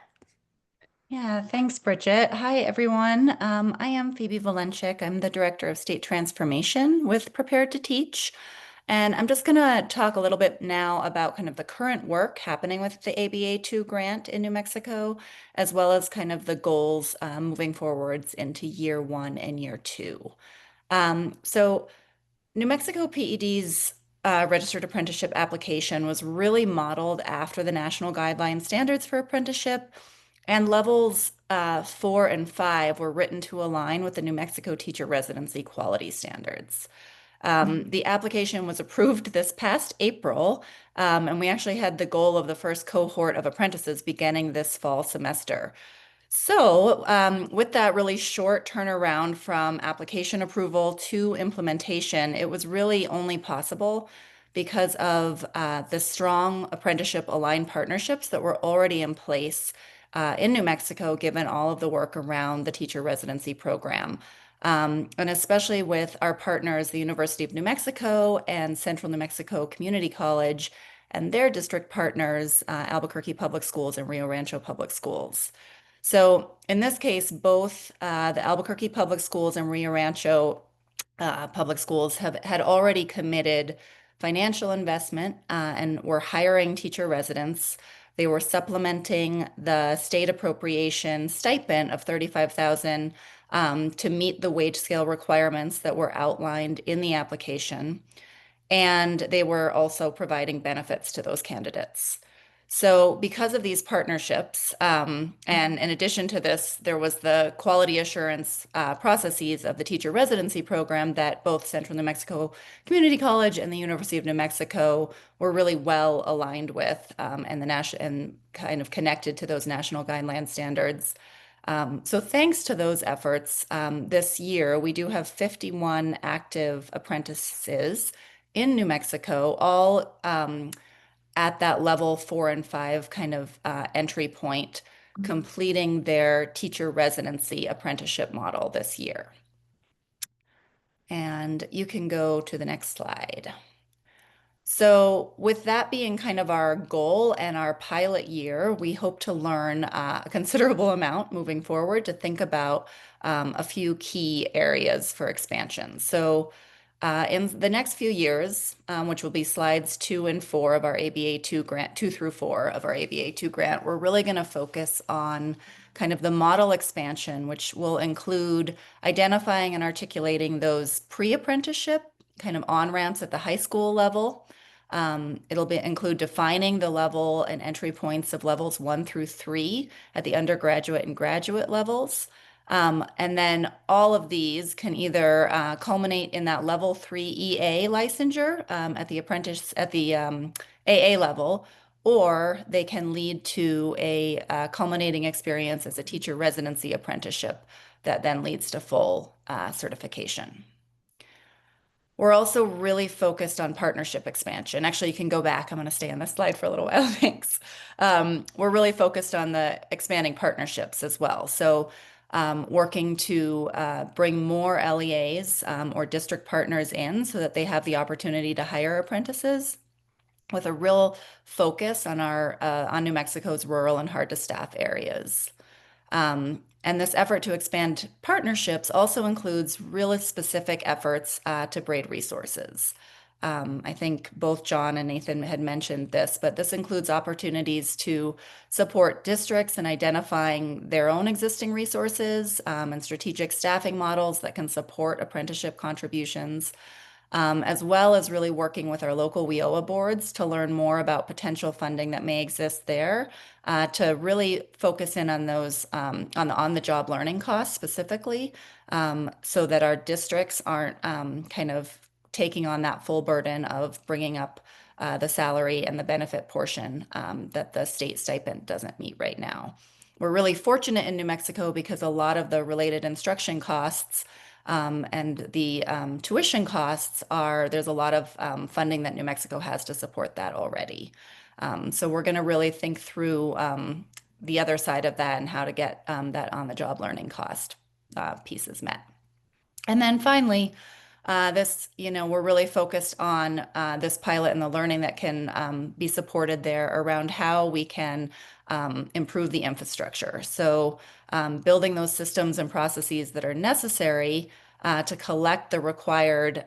Yeah, thanks, Bridget. Hi, everyone. I am Phoebe Valenchik. I'm the Director of State Transformation with Prepared to Teach. And I'm just going to talk a little bit now about kind of the current work happening with the ABA2 grant in New Mexico, as well as kind of the goals moving forwards into year 1 and year 2. So New Mexico PED's registered apprenticeship application was really modeled after the national guideline standards for apprenticeship, and levels 4 and 5 were written to align with the New Mexico teacher residency quality standards. The application was approved this past April, and we actually had the goal of the first cohort of apprentices beginning this fall semester. So with that really short turnaround from application approval to implementation, it was really only possible because of the strong apprenticeship aligned partnerships that were already in place in New Mexico, given all of the work around the teacher residency program. And especially with our partners, the University of New Mexico and Central New Mexico Community College, and their district partners, Albuquerque Public Schools and Rio Rancho Public Schools. So in this case, both the Albuquerque Public Schools and Rio Rancho Public Schools had already committed financial investment and were hiring teacher residents. They were supplementing the state appropriation stipend of $35,000 to meet the wage scale requirements that were outlined in the application. And they were also providing benefits to those candidates. So because of these partnerships, and in addition to this, there was the quality assurance processes of the teacher residency program that both Central New Mexico Community College and the University of New Mexico were really well aligned with, and kind of connected to those national guideline standards. So thanks to those efforts, this year we do have 51 active apprentices in New Mexico, all at that level 4 and 5 kind of entry point, completing their teacher residency apprenticeship model this year. And you can go to the next slide. So with that being kind of our goal and our pilot year, we hope to learn a considerable amount moving forward to think about a few key areas for expansion. So in the next few years, which will be slides 2 and 4 of our ABA2 grant, 2 through 4 of our ABA2 grant, we're really going to focus on kind of the model expansion, which will include identifying and articulating those pre-apprenticeship kind of on-ramps at the high school level. It'll include defining the level and entry points of levels 1 through 3 at the undergraduate and graduate levels. And then all of these can either culminate in that level 3 EA licensure at the AA level, or they can lead to a culminating experience as a teacher residency apprenticeship that then leads to full certification. We're also really focused on partnership expansion. Actually, you can go back. I'm going to stay on this slide for a little while. Thanks. We're really focused on the expanding partnerships as well. So working to bring more LEAs or district partners in so that they have the opportunity to hire apprentices, with a real focus on on New Mexico's rural and hard to staff areas. And this effort to expand partnerships also includes really specific efforts to braid resources. I think both John and Nathan had mentioned this, but this includes opportunities to support districts in identifying their own existing resources and strategic staffing models that can support apprenticeship contributions, as well as really working with our local WIOA boards to learn more about potential funding that may exist there, to really focus in on those on the on-the-job learning costs specifically, so that our districts aren't kind of taking on that full burden of bringing up the salary and the benefit portion that the state stipend doesn't meet right now. We're really fortunate in New Mexico because a lot of the related instruction costs And the tuition costs there's a lot of funding that New Mexico has to support that already. So we're going to really think through the other side of that and how to get that on-the-job learning cost pieces met. And then finally, we're really focused on this pilot and the learning that can be supported there around how we can improve the infrastructure. So building those systems and processes that are necessary to collect the required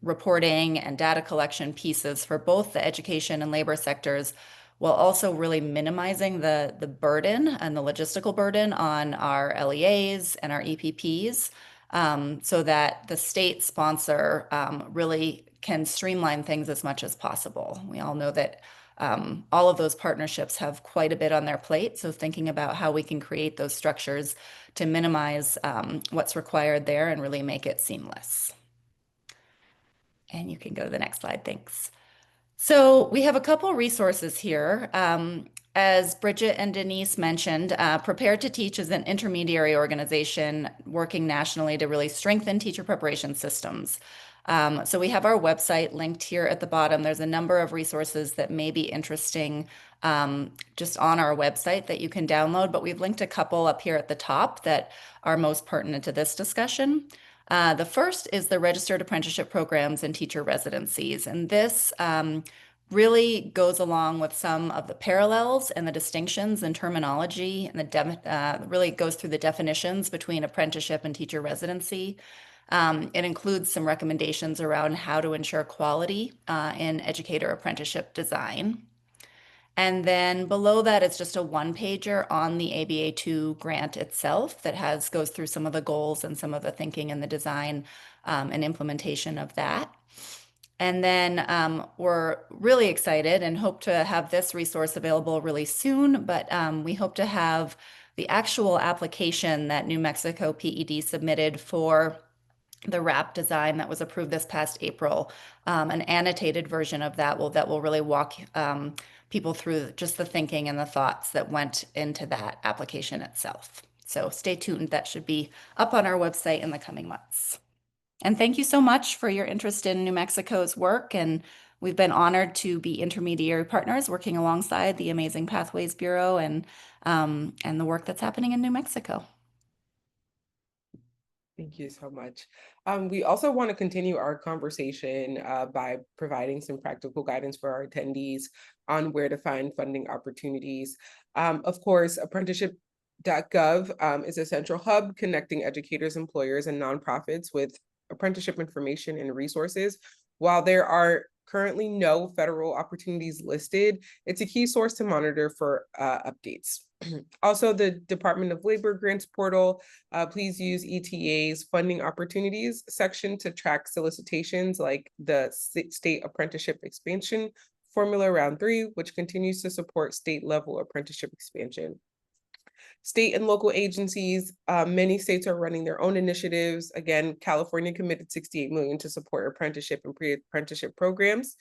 reporting and data collection pieces for both the education and labor sectors, while also really minimizing the burden and the logistical burden on our LEAs and our EPPs. So that the state sponsor really can streamline things as much as possible. We all know that all of those partnerships have quite a bit on their plate. So thinking about how we can create those structures to minimize what's required there and really make it seamless. And you can go to the next slide, thanks. So we have a couple resources here. As Bridget and Denise mentioned, Prepare to Teach is an intermediary organization working nationally to really strengthen teacher preparation systems. So we have our website linked here at the bottom. There's a number of resources that may be interesting just on our website that you can download, but we've linked a couple up here at the top that are most pertinent to this discussion. The first is the Registered Apprenticeship Programs and Teacher Residencies, and this really goes along with some of the parallels and the distinctions in terminology, and really goes through the definitions between apprenticeship and teacher residency. It includes some recommendations around how to ensure quality in educator apprenticeship design. And then below that, it's just a one-pager on the ABA2 grant itself that goes through some of the goals and some of the thinking and the design and implementation of that. And then we're really excited and hope to have this resource available really soon, but we hope to have the actual application that New Mexico PED submitted for the RAP design that was approved this past April, an annotated version of that will really walk people through just the thinking and the thoughts that went into that application itself. So stay tuned. That should be up on our website in the coming months. And thank you so much for your interest in New Mexico's work. And we've been honored to be intermediary partners working alongside the amazing Pathways Bureau and the work that's happening in New Mexico. Thank you so much. We also want to continue our conversation by providing some practical guidance for our attendees on where to find funding opportunities. Of course, apprenticeship.gov is a central hub connecting educators, employers, and nonprofits with apprenticeship information and resources. While there are currently no federal opportunities listed, it's a key source to monitor for updates. Also, the Department of Labor grants portal, please use ETA's funding opportunities section to track solicitations like the state apprenticeship expansion formula round 3, which continues to support state level apprenticeship expansion. State and local agencies, many states are running their own initiatives. Again, California committed $68 million to support apprenticeship and pre-apprenticeship programs.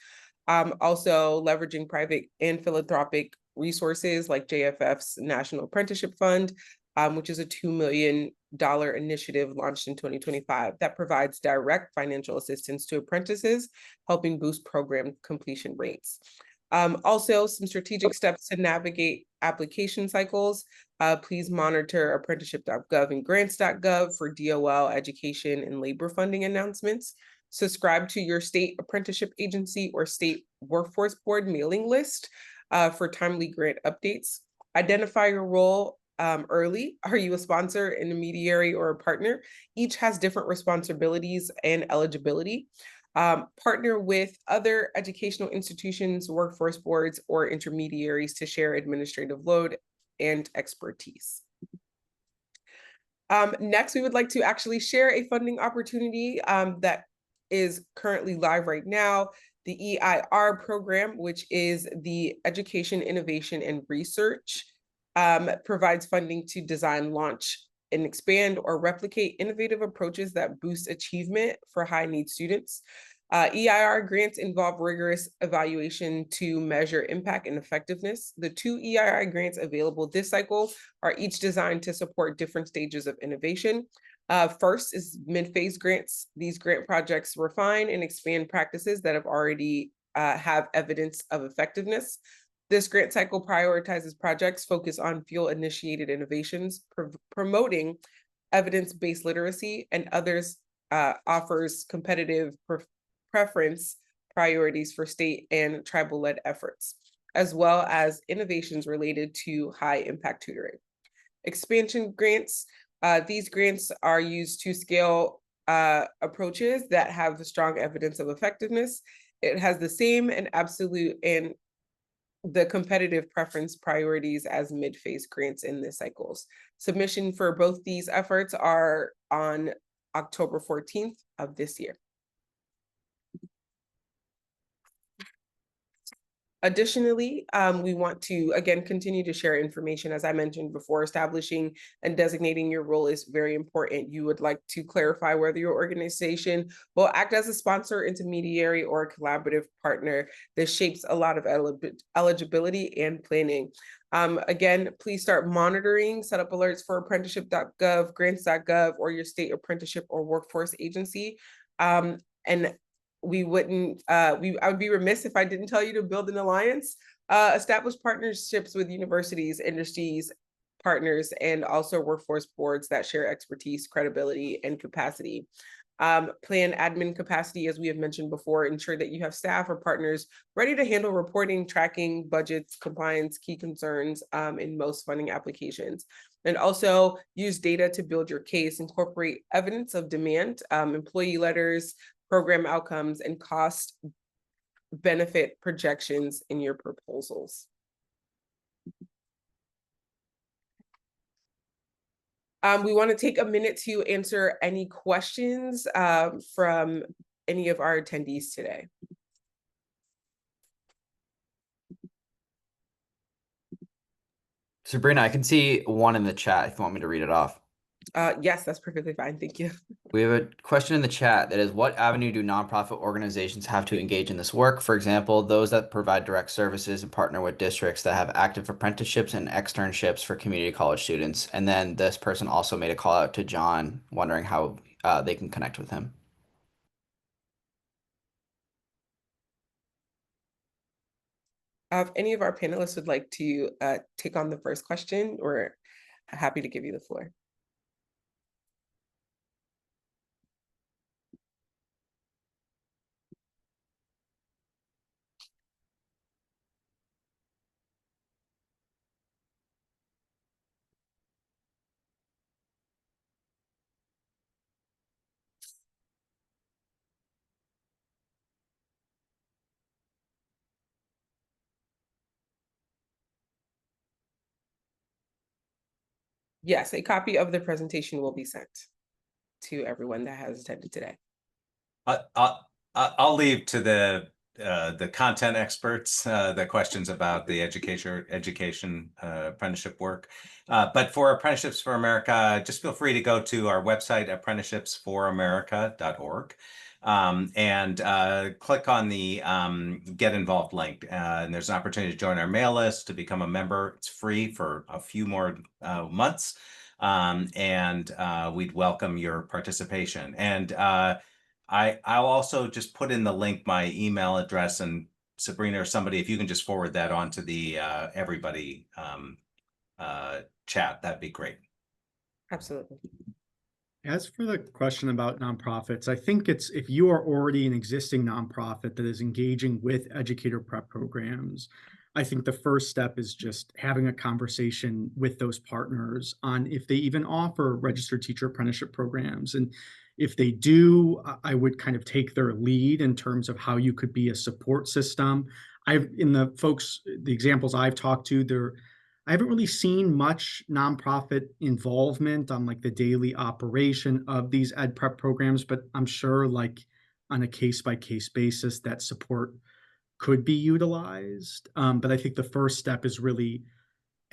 Also leveraging private and philanthropic resources like JFF's National Apprenticeship Fund, which is a $2 million initiative launched in 2025 that provides direct financial assistance to apprentices, helping boost program completion rates. Also, some strategic steps to navigate application cycles. Please monitor apprenticeship.gov and grants.gov for DOL education and labor funding announcements. Subscribe to your state apprenticeship agency or state workforce board mailing list for timely grant updates. Identify your role early. Are you a sponsor, intermediary, or a partner? Each has different responsibilities and eligibility. Partner with other educational institutions, workforce boards, or intermediaries to share administrative load and expertise. Next, we would like to actually share a funding opportunity that is currently live right now. The EIR program, which is the Education, Innovation, and Research, provides funding to design, launch, and expand or replicate innovative approaches that boost achievement for high-need students. EIR grants involve rigorous evaluation to measure impact and effectiveness. The 2 EIR grants available this cycle are each designed to support different stages of innovation. First is mid-phase grants. These grant projects refine and expand practices that have already have evidence of effectiveness. This grant cycle prioritizes projects focused on field-initiated innovations, promoting evidence-based literacy, and others offers competitive preference priorities for state and tribal-led efforts, as well as innovations related to high-impact tutoring. Expansion grants. These grants are used to scale approaches that have the strong evidence of effectiveness. It has the same and absolute and the competitive preference priorities as mid-phase grants in the cycles. Submission for both these efforts are on October 14th of this year. Additionally, we want to, again, continue to share information. As I mentioned before, establishing and designating your role is very important. You would like to clarify whether your organization will act as a sponsor, intermediary, or a collaborative partner. This shapes a lot of eligibility and planning. Again, please start monitoring, set up alerts for apprenticeship.gov, grants.gov, or your state apprenticeship or workforce agency. And I would be remiss if I didn't tell you to build an alliance, establish partnerships with universities, industries, partners, and also workforce boards that share expertise, credibility, and capacity. Plan admin capacity, as we have mentioned before, ensure that you have staff or partners ready to handle reporting, tracking, budgets, compliance, key concerns in most funding applications. And also use data to build your case, incorporate evidence of demand, employee letters, program outcomes, and cost benefit projections in your proposals. We want to take a minute to answer any questions from any of our attendees today. Sabrina, I can see one in the chat if you want me to read it off. Yes, that's perfectly fine. Thank you. We have a question in the chat that is, what avenue do nonprofit organizations have to engage in this work? For example, those that provide direct services and partner with districts that have active apprenticeships and externships for community college students. And then this person also made a call out to John, wondering how they can connect with him. If any of our panelists would like to take on the first question, we're happy to give you the floor. Yes, a copy of the presentation will be sent to everyone that has attended today. I'll leave to the content experts the questions about the education apprenticeship work. But for Apprenticeships for America, just feel free to go to our website, apprenticeshipsforamerica.org. And click on the Get Involved link. And there's an opportunity to join our mail list, to become a member. It's free for a few more months. And we'd welcome your participation. And I'll also just put in the link, my email address, and Sabrina or somebody, if you can just forward that on to the everybody chat, that'd be great. Absolutely. As for the question about nonprofits, I think it's, if you are already an existing nonprofit that is engaging with educator prep programs, I think the first step is just having a conversation with those partners on if they even offer registered teacher apprenticeship programs. And if they do, I would kind of take their lead in terms of how you could be a support system. The examples I've talked to, I haven't really seen much nonprofit involvement on like the daily operation of these ed prep programs, but I'm sure like on a case-by-case basis that support could be utilized. But I think the first step is really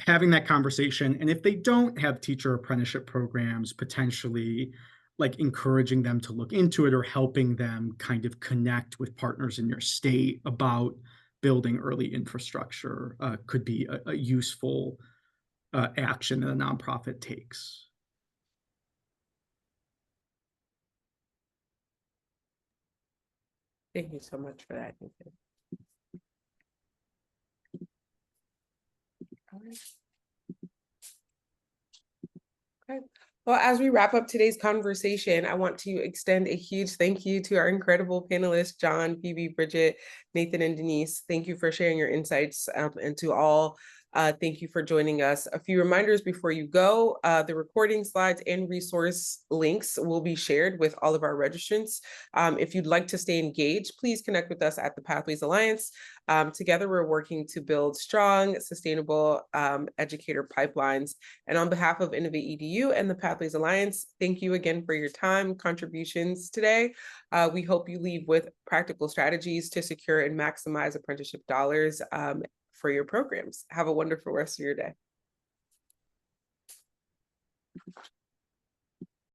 having that conversation. And if they don't have teacher apprenticeship programs, potentially like encouraging them to look into it or helping them kind of connect with partners in your state about building early infrastructure could be a useful action that a nonprofit takes. Thank you so much for that, Nathan. All right. Okay. Well, as we wrap up today's conversation, I want to extend a huge thank you to our incredible panelists, John, Phoebe, Bridget, Nathan, and Denise. Thank you for sharing your insights, and to all, thank you for joining us. A few reminders before you go. The recording slides and resource links will be shared with all of our registrants. If you'd like to stay engaged, please connect with us at the Pathways Alliance. Together, we're working to build strong, sustainable educator pipelines. And on behalf of InnovateEDU and the Pathways Alliance, thank you again for your time, contributions today. We hope you leave with practical strategies to secure and maximize apprenticeship dollars for your programs. Have a wonderful rest of your day.